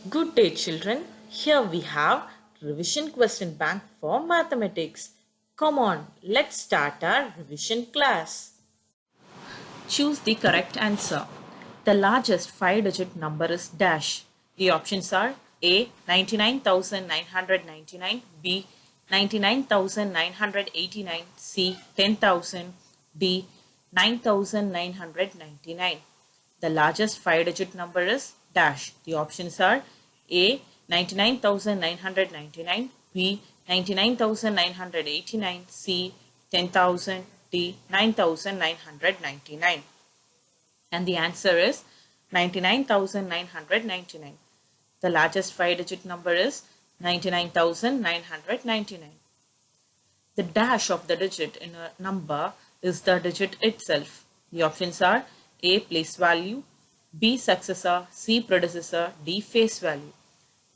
Good day, children. Here we have revision question bank for mathematics. Come on, let's start our revision class. Choose the correct answer. The largest 5-digit number is dash. The options are A 99,999, B 99,989, C 10,000, D 9,999. The largest 5-digit number is dash. The options are A 99,999, B 99,989, C 10,000, D 9,999. And the answer is 99,999. The largest 5-digit number is 99,999. The dash of the digit in a number is the digit itself. The options are A place value, B successor, C predecessor, D face value.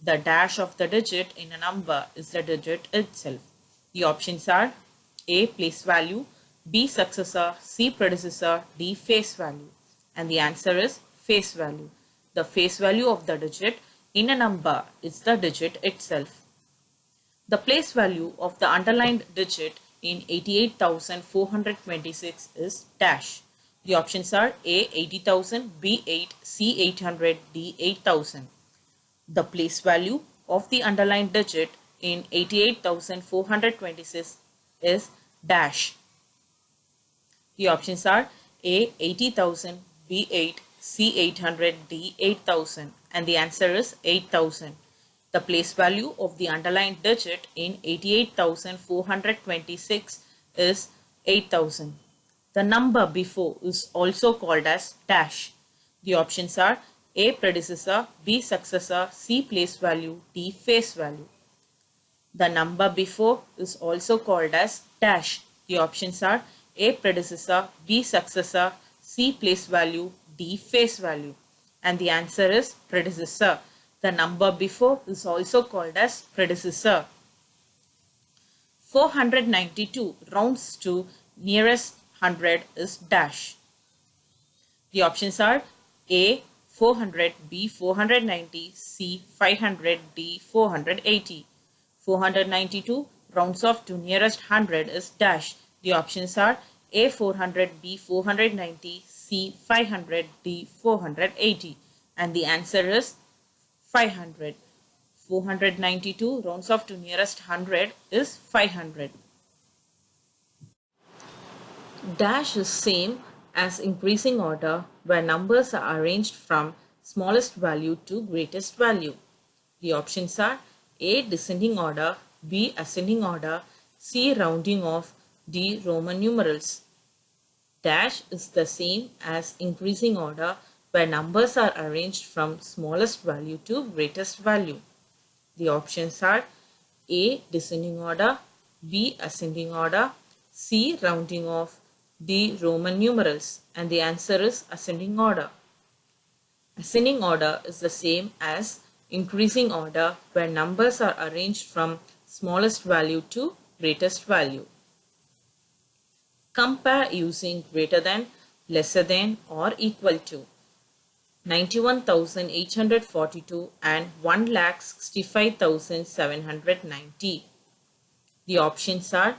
The dash of the digit in a number is the digit itself. The options are A place value, B successor, C predecessor, D face value. And the answer is face value. The face value of the digit in a number is the digit itself. The place value of the underlined digit in 88,426 is dash. The options are A 80,000, B 8, C 800, D 8,000. The place value of the underlined digit in 88,426 is dash. The options are A 80,000, B 8, C 800, D 8,000, and the answer is 8,000. The place value of the underlined digit in 88,426 is 8,000. The number before is also called as dash. The options are A predecessor, B successor, C place value, D face value. The number before is also called as dash. The options are A predecessor, B successor, C place value, D face value. And the answer is predecessor. The number before is also called as predecessor. 492 rounds to nearest 100 is dash. The options are A 400, B 490, C 500, D 480. 492 rounds off to nearest 100 is dash. The options are A 400, B 490, C 500, D 480. And the answer is 500. 492 rounds off to nearest 100 is 500. Dash is same as increasing order where numbers are arranged from smallest value to greatest value. The options are A descending order, B ascending order, C rounding off, D Roman numerals. Dash is the same as increasing order where numbers are arranged from smallest value to greatest value. The options are A descending order, B ascending order, C rounding off, D Roman numerals, and the answer is ascending order. Ascending order is the same as increasing order where numbers are arranged from smallest value to greatest value. Compare using greater than, lesser than or equal to. 91,842 and 1,65,790. The options are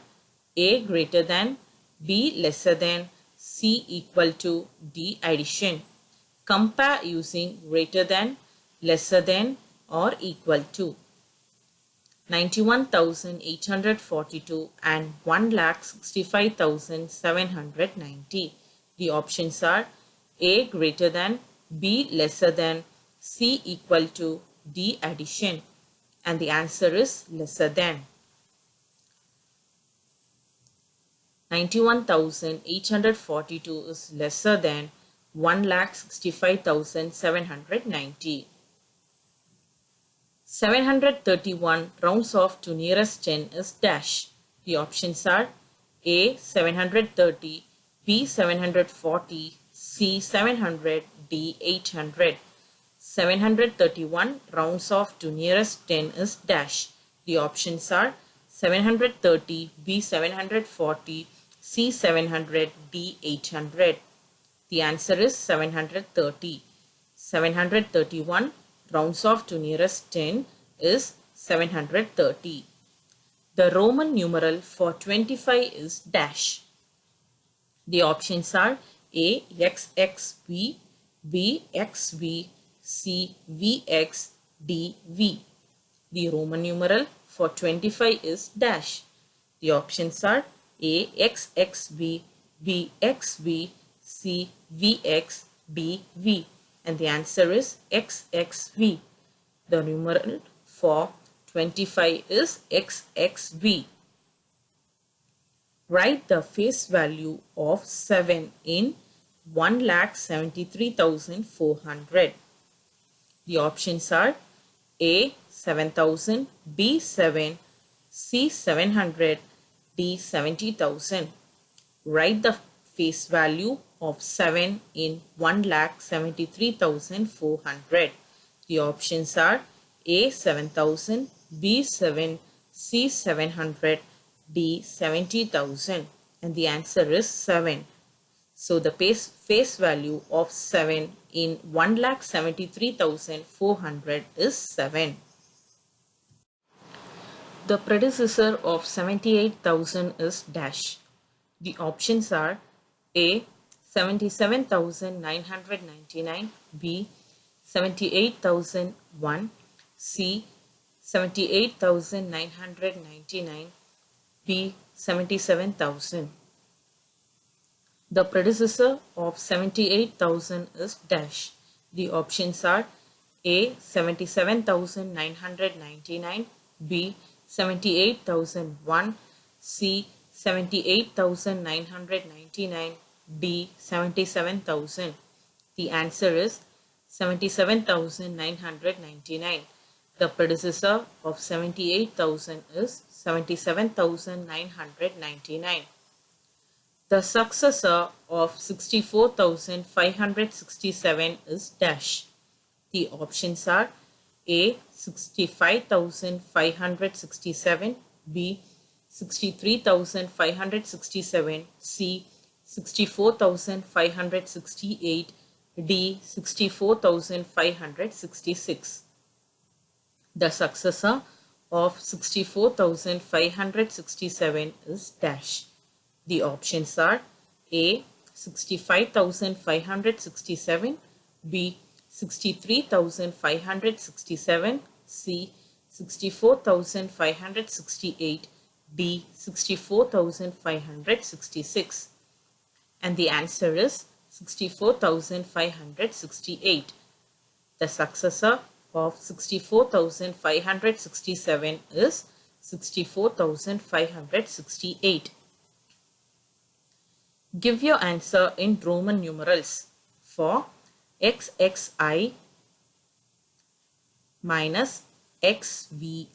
A greater than, B lesser than, C equal to, D addition. Compare using greater than, lesser than or equal to. 91,842 and 1,65,790. The options are A greater than, B lesser than, C equal to, D addition. And the answer is lesser than. 91,842 is lesser than 1,65,790. 731 rounds off to nearest 10 is dash. The options are A 730, B 740, C 700, D 800. 731 rounds off to nearest 10 is dash. The options are 730, B 740, C 700, D 800. The answer is 730. 731 rounds off to nearest 10 is 730. The Roman numeral for 25 is dash. The options are A. XXV, B. XV, C. VX, D. V. The Roman numeral for 25 is dash. The options are A. XXV, B. XV, C. VX, D. V. And the answer is XXV. The numeral for 25 is XXV. Write the face value of 7 in 1,73,400. The options are A. 7,000, B. 7, C. 700, D. 70,000. Write the face value of 7 in 1,73,400. The options are A. 7,000, B. 7, C. 700, D. 70,000. And the answer is 7. So the face value of 7 in 1,73,400 is 7. The predecessor of 78,000 is dash. The options are A. 77,999, B. 78,001, C. 78,999, D. 77,000. The predecessor of 78,000 is dash. The options are A. 77,999, B. 78,001, C. 78,999, D. 77,000. The answer is 77,999. The predecessor of 78,000 is 77,999. The successor of 64,567 is dash. The options are A. 65,567, B. 63,567, C. 64,568, D. 64,566. The successor of 64,567 is dash. The options are A. 65,567, B. 63,567, C. 64,568, D. 64,566. And the answer is 64,568. The successor of 64,567 is 64,568. Give your answer in Roman numerals for XXI minus XVIII.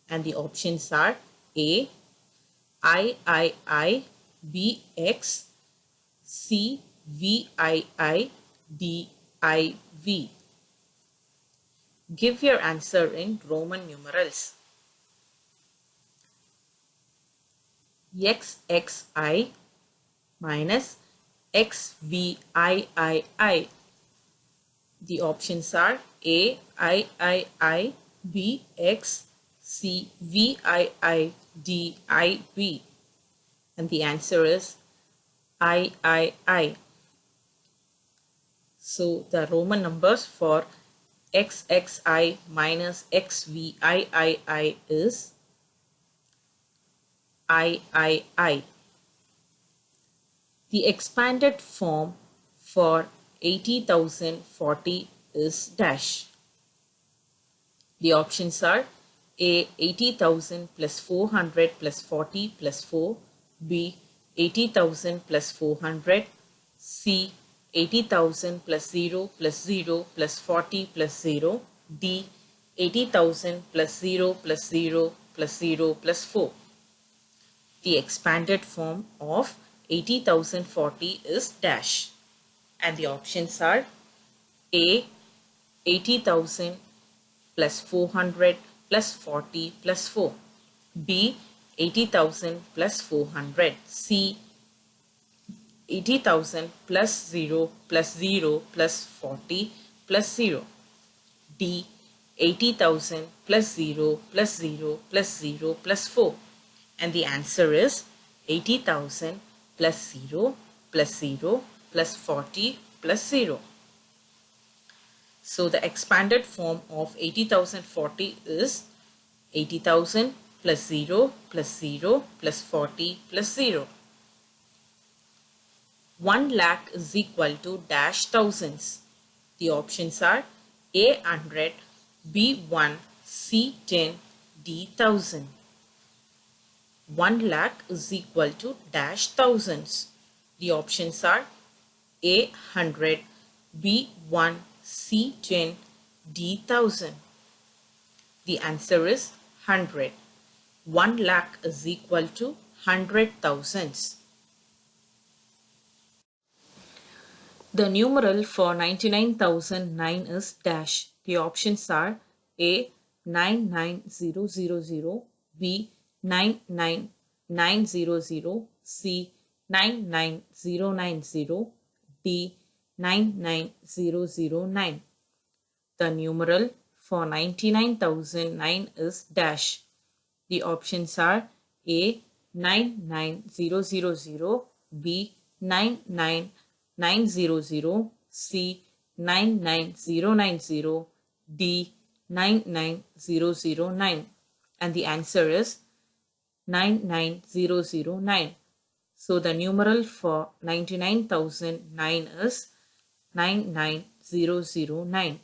And the options are A. III, B. X, C. VII, D. IV. Give your answer in Roman numerals. XXI minus XVIII. The options are A. III, B. X, C. VII, D. IV. And the answer is III. So the Roman numbers for XXI minus XVIII is III. The expanded form for 80,040 is dash. The options are A. 80,000 plus 400 plus 40 plus 4, B. 80,000 plus 400, C. 80,000 plus 0 plus 0 plus 40 plus 0, D. 80,000 plus 0 plus 0 plus 0 plus 4. The expanded form of 80,040 is dash. And the options are A. 80,000 plus 400 plus 40 plus 4, B. 80,000 plus 400, C. 80,000 plus 0 plus 0 plus 40 plus 0. D. 80,000 plus 0 plus 0 plus 0 plus 4. And the answer is 80,000 plus 0 plus 0 plus 40 plus 0. So the expanded form of 80,040 is 80,000 plus 0 plus 0 plus 40 plus 0. 1 lakh is equal to dash thousands. The options are A 100, B 1, C 10, D 1000. 1 lakh is equal to dash thousands. The options are A 100, B 1, C 10, D 1000. The answer is 100. 1 lakh is equal to 100 thousands. The numeral for 99,009 is dash. The options are A 99000, B 99900, C 99090, D 99009. The numeral for 99,009 is dash. The options are A 99000, B 99900, C 99090, D 99009. And the answer is 99009. So the numeral for 99,009 is 99009.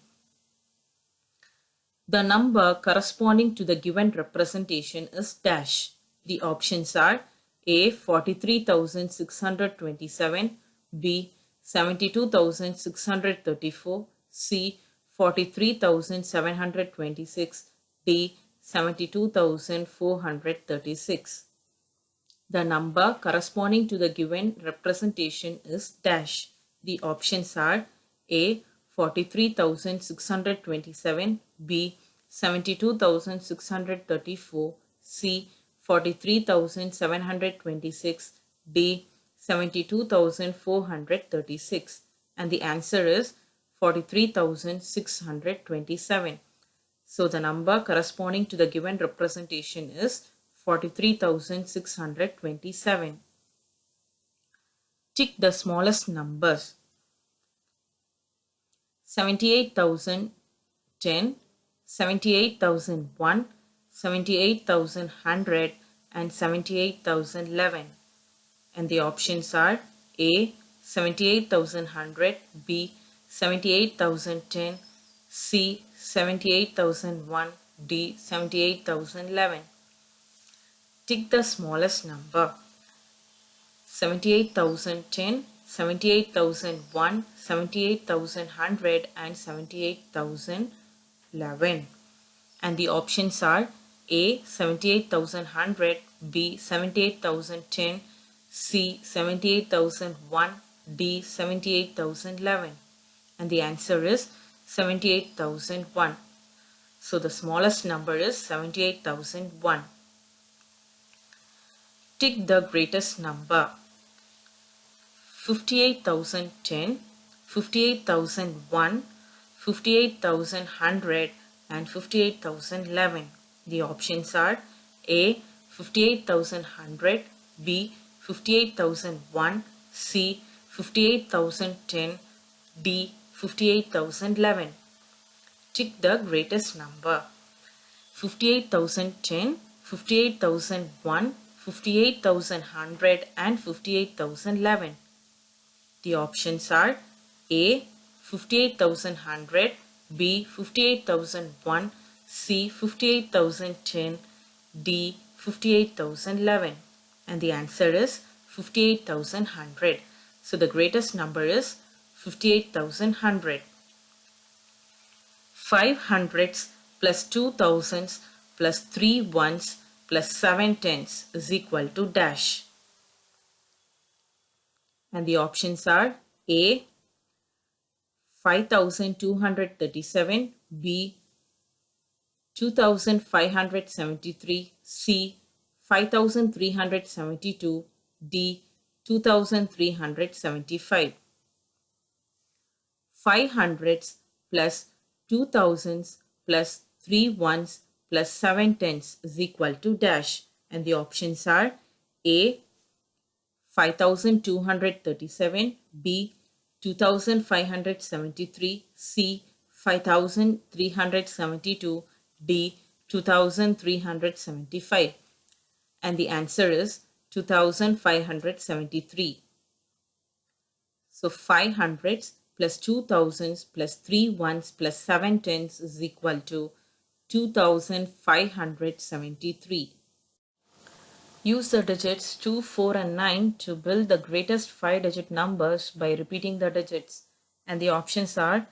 The number corresponding to the given representation is dash. The options are A 43,627, B 72,634, C 43,726, D 72,436. The number corresponding to the given representation is dash. The options are A 43,627, B 72,634, C 43,726, D 72,436. And the answer is 43,627. So the number corresponding to the given representation is 43,627. Tick the smallest numbers. 78,010, 78,001, 78,100 and 78,011. And the options are A 78,100, B 78,010, C 78,001, D 78,011. Tick the smallest number. 78,010, 78,001, 78,100 and 78,011. And the options are A 78,100, B 78,010, C 78,001, D 78,011. And the answer is 78,001. So the smallest number is 78,001. Tick the greatest number. 58,010, 58,001, 58,100 and 58,011. The options are A 58,100, B 58,001, C 58,010, D 58,011. Tick the greatest number. 58,010, 58,001, 58,100 and 58,011. The options are A 58,100, B 58,001, C 58,010, D 58,011. And the answer is 58,100. So the greatest number is 58,100. 5 hundreds plus 2 thousands plus 3 ones plus 7 tens is equal to dash. And the options are A 5,237, B 2,573, C 5,372, D 2,375. 5 hundreds plus 2 thousands plus 3 ones plus 7 tens is equal to dash. And the options are A 5237, B 2573, C 5372, D 2375. And the answer is 2573. So 5 hundreds plus 2 thousands plus 3 ones plus 7 tens is equal to 2573. Use the digits 2, 4 and 9 to build the greatest 5-digit numbers by repeating the digits. And the options are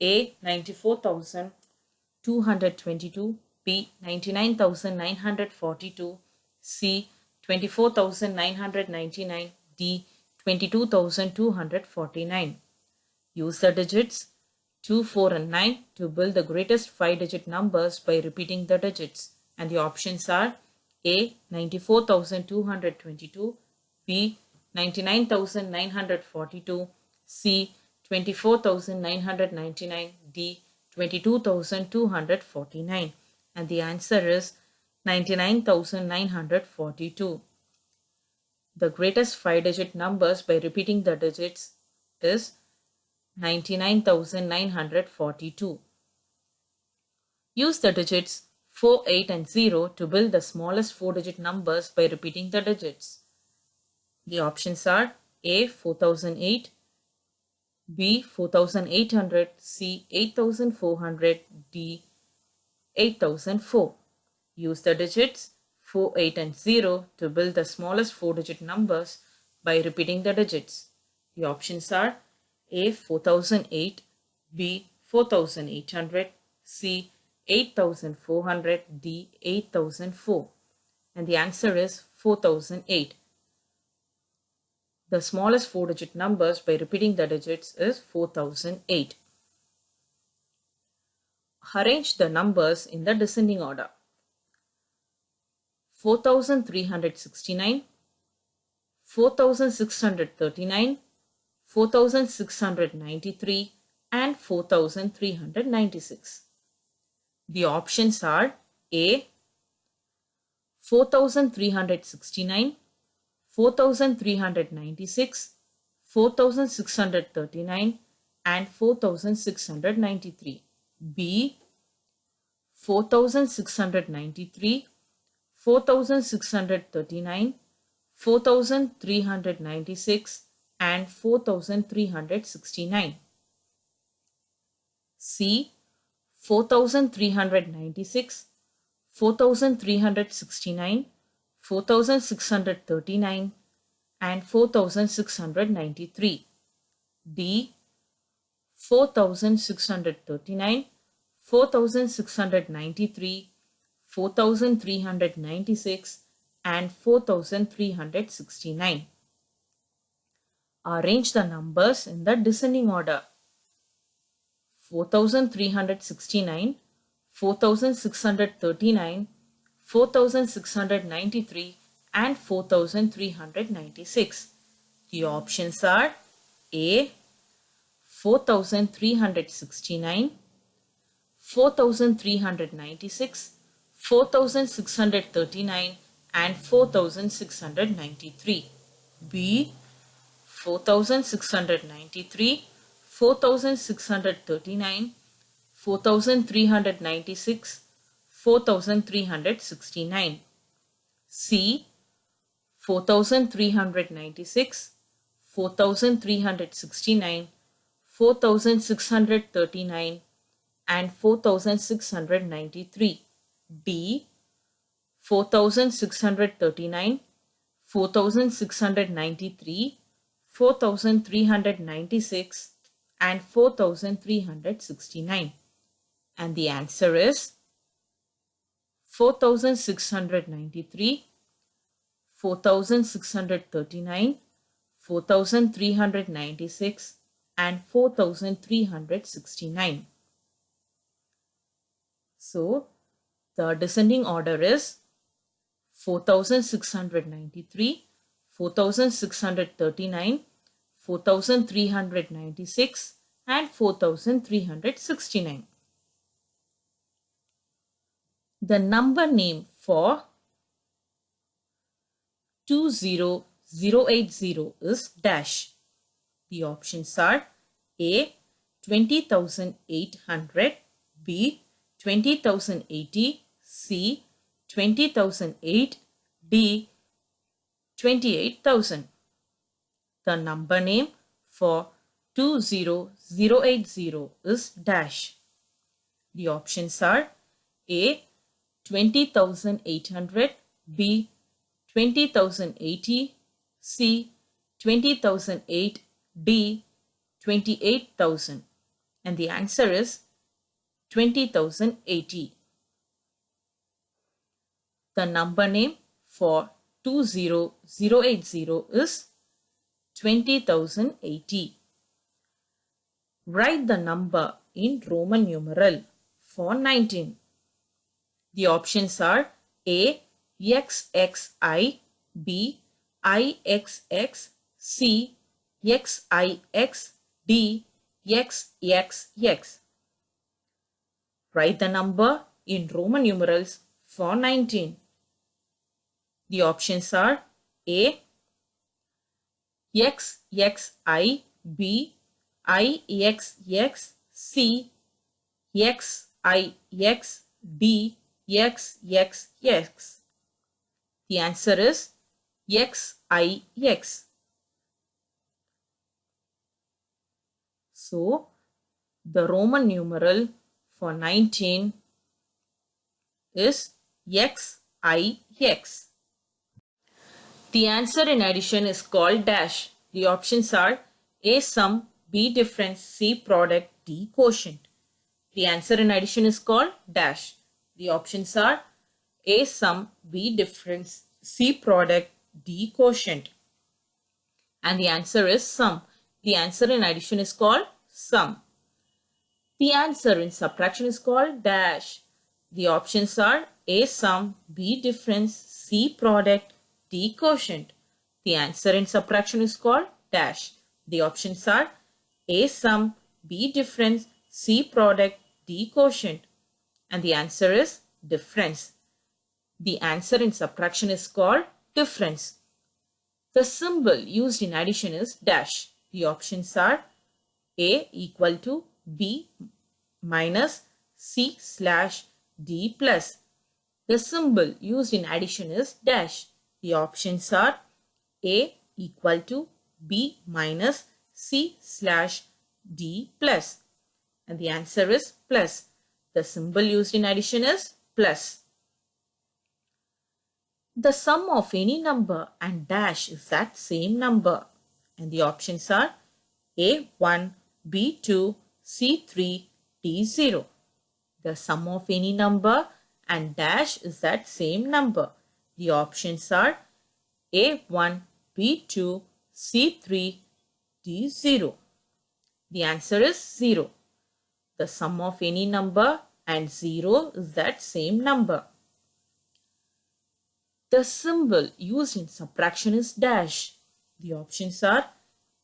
A 94,222, B 99,942, C 24,999, D 22,249. Use the digits 2, 4 and 9 to build the greatest 5-digit numbers by repeating the digits. And the options are A 94,222, B 99,942, C 24,999, D 22,249. And the answer is 99,942. The greatest 5-digit numbers by repeating the digits is 99,942. Use the digits 4, 8 and 0 to build the smallest 4-digit numbers by repeating the digits. The options are A 4008, B 4800, C 8400, D 8004. Use the digits 4, 8 and 0 to build the smallest 4-digit numbers by repeating the digits. The options are A 4008, B 4800, C 8400, D 8004. And the answer is 4008. The smallest 4-digit numbers by repeating the digits is 4008. Arrange the numbers in the descending order. 4369, 4639, 4693 and 4396. The options are A 4369, 4396, 4639 and 4693. B 4693, 4639, 4396 and 4369. C 4396, 4369, 4639 and 4693. D 4639, 4693, 4396 and 4369. Arrange the numbers in the descending order. 4369, 4639, 4693 and 4396. The options are A 4369, 4396, 4639 and 4693. B 4693, 4639, 4396, 4369. C 4396, 4369, 4639 and 4693. D 4639, 4693, 4396 and 4369. And the answer is 4693, 4639, 4396 and 4369. So the descending order is 4693, 4639, 4396 and 4369. The number name for 20080 is dash. The options are A 20,800, B 20,080, C 20,008, D 28,000. The number name for 20080 is dash. The options are A 20,800, B 20,080, C 20,008, D 28,000. And the answer is 20,080. The number name for 20080 is 20,080. Write the number in Roman numeral for 19. The options are A XXI, B IXX, C XIX, D XXX. Write the number in Roman numerals for 19. The options are A XXI, B IXX, C XIX, D XXX. The answer is XIX. So, the Roman numeral for 19 is XIX. The answer in addition is called dash. The options are A sum, B difference, C product, D quotient. The answer in addition is called dash. The options are A sum, B difference, C product, D quotient. And the answer is sum. The answer in addition is called sum. The answer in subtraction is called dash. The options are A sum, B difference, C product, D quotient. The answer in subtraction is called dash. The options are A sum, B difference, C product, D quotient. And the answer is difference. The answer in subtraction is called difference. The symbol used in addition is dash. The options are A equal to B minus C slash D plus. The symbol used in addition is dash. The options are A equal to B minus C slash D plus. And the answer is plus. The symbol used in addition is plus. The sum of any number and dash is that same number. And the options are A1, B2, C3, D0. The sum of any number and dash is that same number. The options are A1, B2, C3, D0. The answer is 0. The sum of any number and 0 is that same number. The symbol used in subtraction is dash. The options are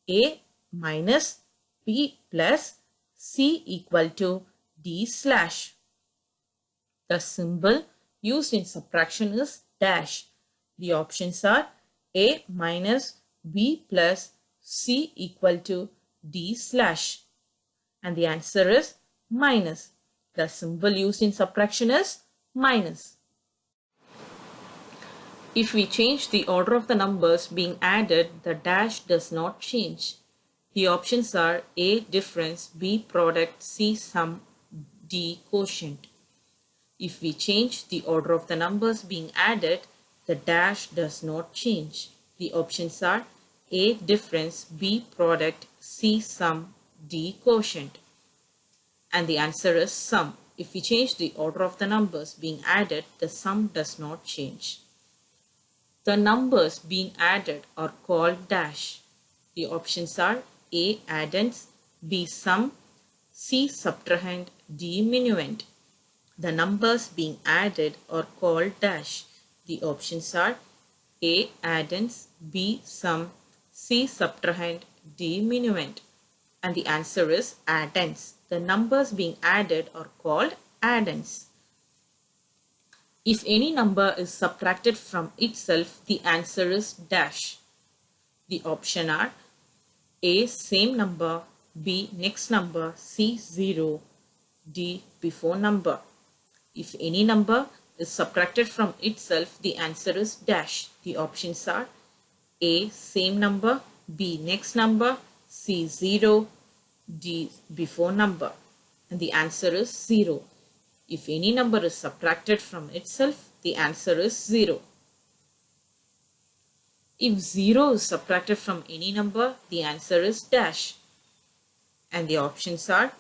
A minus, B plus, C equal to D slash. The symbol used in subtraction is dash. The options are A minus, B plus, C equal to D slash. And the answer is minus. The symbol used in subtraction is minus. If we change the order of the numbers being added, the dash does not change. The options are A difference, B product, C sum, D quotient. If we change the order of the numbers being added, the dash does not change. The options are A difference, B product, C sum, D quotient. And the answer is sum. If we change the order of the numbers being added, the sum does not change. The numbers being added are called dash. The options are A addends, B sum, C subtrahend, D minuend. The numbers being added are called dash. The options are A addends, B sum, C subtrahend, D minuend. and the answer is addends. The numbers being added are called addends. If any number is subtracted from itself, the answer is dash. The option are A. Same number, B. Next number, C. 0, D. Before number. If any number is subtracted from itself, the answer is dash. The options are A. Same number, B. Next number, C. 0, D. Before number. And the answer is 0. If any number is subtracted from itself, the answer is 0. If 0 is subtracted from any number, the answer is dash. And the options are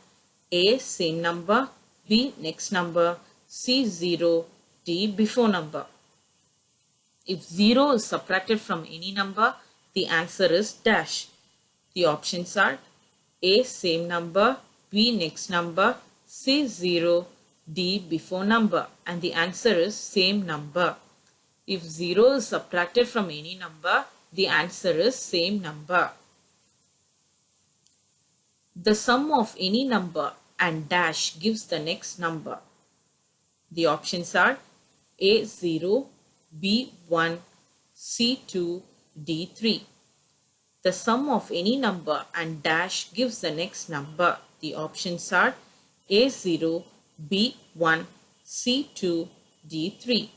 A. Same number, B. Next number, C. 0, D. Before number. If 0 is subtracted from any number, the answer is dash. The options are A. Same number, B. Next number, C. 0, D. Before number. And the answer is same number. If 0 is subtracted from any number, the answer is same number. The sum of any number and dash gives the next number. The options are A. 0, B. 1, C. 2, D. 3. The sum of any number and dash gives the next number. The options are A. 0, B. 1, C. 2, D. 3.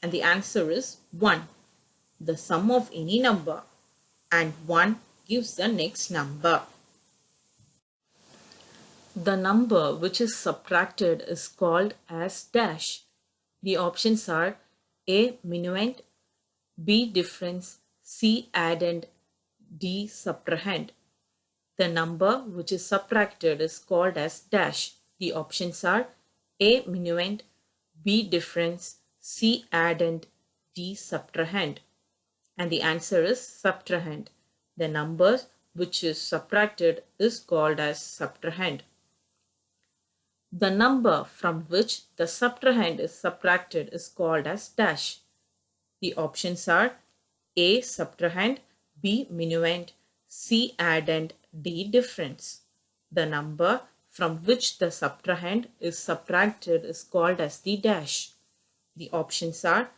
And the answer is 1. The sum of any number and 1 gives the next number. The number which is subtracted is called as dash. The options are A. Minuend, B. Difference, C. Addend, D. Subtrahend. The number which is subtracted is called as dash. The options are A. Minuend, B. Difference, C. Addend, D. Subtrahend. And the answer is subtrahend. The number which is subtracted is called as subtrahend. The number from which the subtrahend is subtracted is called as dash. The options are A. Subtrahend, B. Minuend, C. Addend, D. Difference. The number from which the subtrahend is subtracted is called as the dash. The options are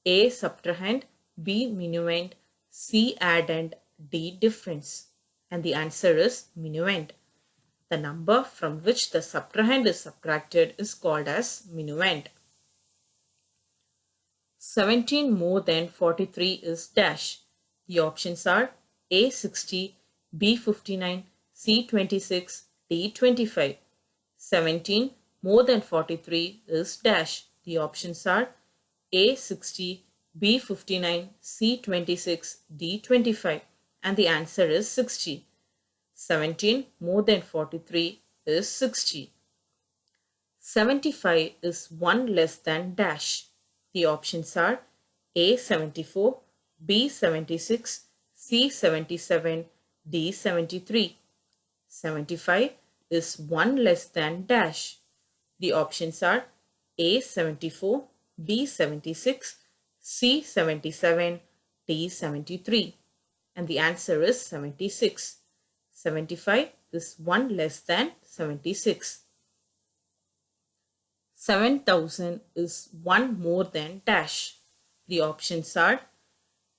A. Subtrahend, B. Minuend, C. Addend, D. Difference. And the answer is minuend. The number from which the subtrahend is subtracted is called as minuend. 17 more than 43 is dash. The options are A. 60, B. 59, C. 26, D. 25. 17 more than 43 is dash. The options are A. 60, B. 59, C. 26, D. 25. And the answer is 60. 17 more than 43 is 60. 75 is 1 less than dash. The options are A. 74, B. 76, C. 77, D. 73. 75 is 1 less than dash. The options are A. 74, B. 76, C. 77, D. 73. And the answer is 76. 75 is 1 less than 76. 7,000 is 1 more than dash. The options are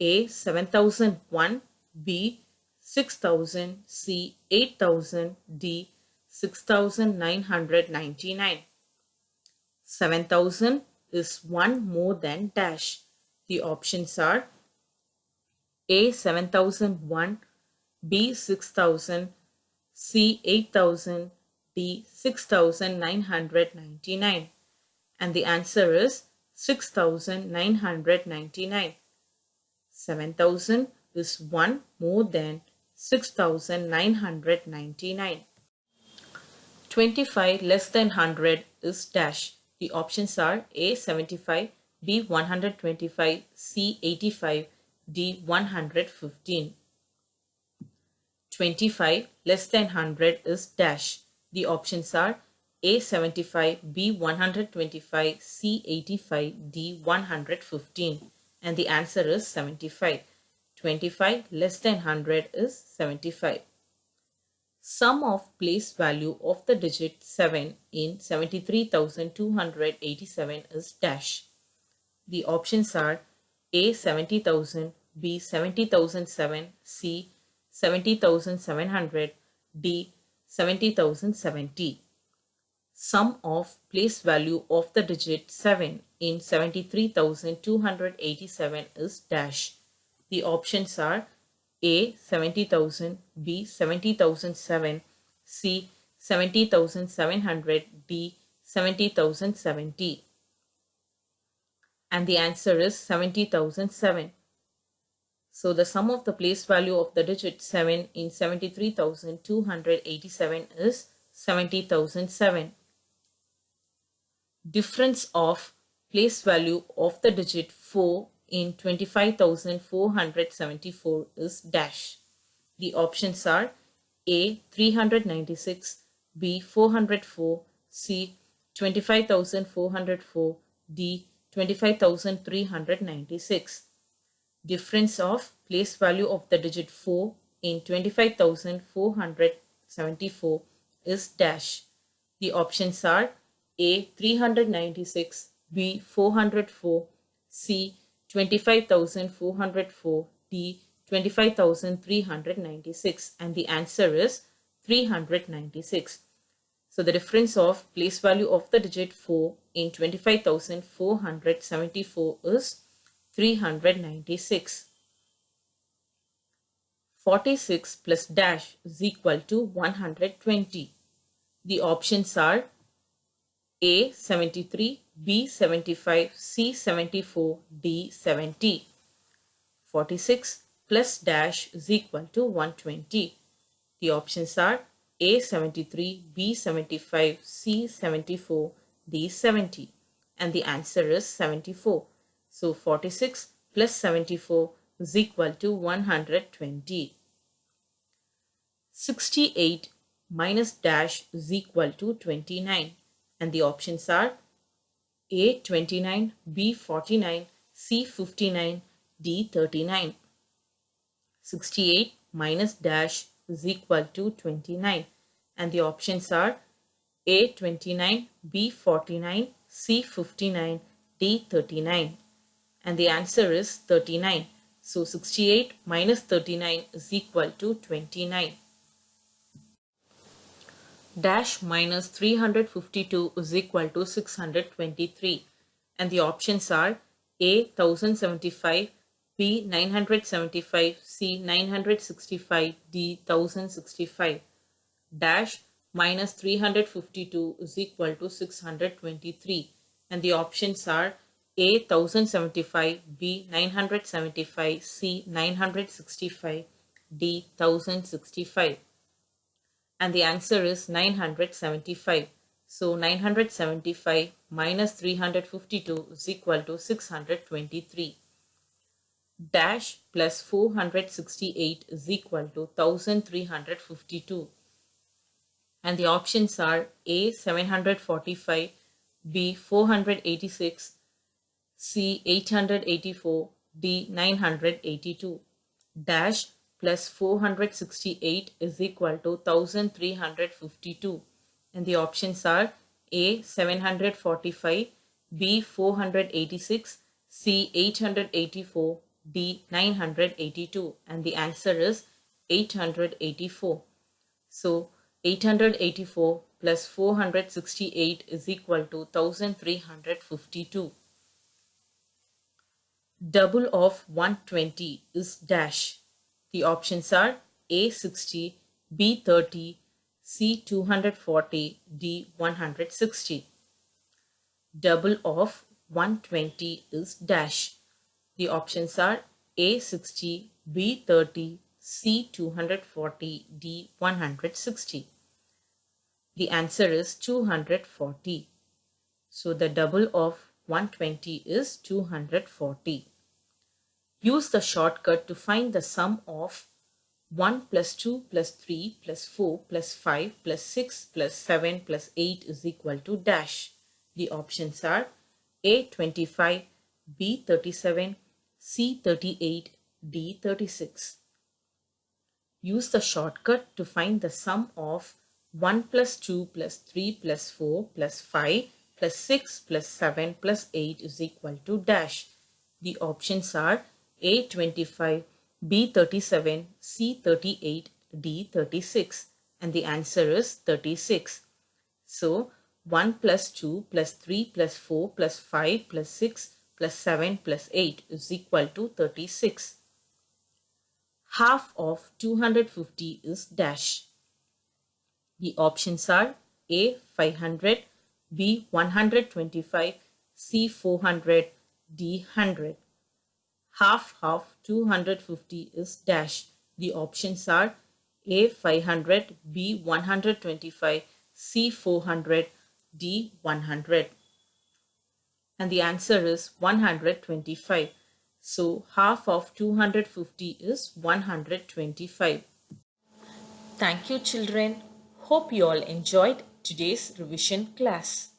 A. 7,001, B. 6,000, C. 8,000, D. 6,999. 7,000 is 1 more than dash. The options are A. 7,001, B. 6,000, C. 8,000, D. 6,999. And the answer is 6,999. 7,000 is 1 more than 6,999. 25 less than 100 is dash. The options are A. 75, B. 125, C. 85, D. 115. 25 less than 100 is dash. The options are A. 75, B. 125, C. 85, D. 115. And the answer is 75. 25 less than 100 is 75. Sum of place value of the digit 7 in 73,287 is dash. The options are A 70,000, B 70,007, C 70,700, D 70,070. Sum of place value of the digit 7 in 73,287 is dash. The options are A 70,000, B 70,007, C 70,700, D 70,070. And the answer is 70,007. So the sum of the place value of the digit 7 in 73,287 is 70,007. Difference of place value of the digit 4 in 25,474 is dash. The options are A 396, B 404, C 25,404, D 25,396. Difference of place value of the digit 4 in 25,474 is dash. The options are A 396, B 404, C 25,404, D 25,396, and the answer is 396. So the difference of place value of the digit 4 in 25,474 is 396. 46 plus dash is equal to 120. The options are A 73, B 75, C 74, D 70. 46 plus dash is equal to 120. The options are A 73, B 75, C 74, D 70. And the answer is 74. So 46 plus 74 is equal to 120. 68 minus dash is equal to 29. And the options are A 29, B 49, C 59, D 39. 68 minus dash is equal to 29. And the options are A 29, B 49, C 59, D 39. And the answer is 39. So 68 minus 39 is equal to 29. Dash minus 352 is equal to 623. And the options are A 1075, B 975, C 965, D 1065. Dash minus 352 is equal to 623. And the options are A 1075, B 975, C 965, D 1065. And the answer is 975. So 975 minus 352 is equal to 623. Dash plus 468 is equal to 1352. And the options are A 745, B 486, C 884, D 982. Dash plus 468 is equal to 1352. And the options are A 745, B 486, C 884, D 982. And the answer is 884. So 884 plus 468 is equal to 1352. Double of 120 is dash. The options are A 60, B 30, C 240, D 160. Double of 120 is dash. The options are A 60, B 30, C 240, D 160. The answer is 240. So the double of 120 is 240. Use the shortcut to find the sum of 1 plus 2 plus 3 plus 4 plus 5 plus 6 plus 7 plus 8 is equal to dash. The options are A 25, B 37, C 38, D 36. Use the shortcut to find the sum of 1 plus 2 plus 3 plus 4 plus 5 plus 6 plus 7 plus 8 is equal to dash. The options are A 25, B 37, C 38, D 36, and the answer is 36. So 1 plus 2 plus 3 plus 4 plus 5 plus 6 plus 7 plus 8 is equal to 36. Half of 250 is dash. The options are A 500, B 125, C 400, D 100. Half of 250 is dash. The options are A 500, B 125, C 400, D 100. And the answer is 125. So half of 250 is 125. Thank you, children. Hope you all enjoyed today's revision class.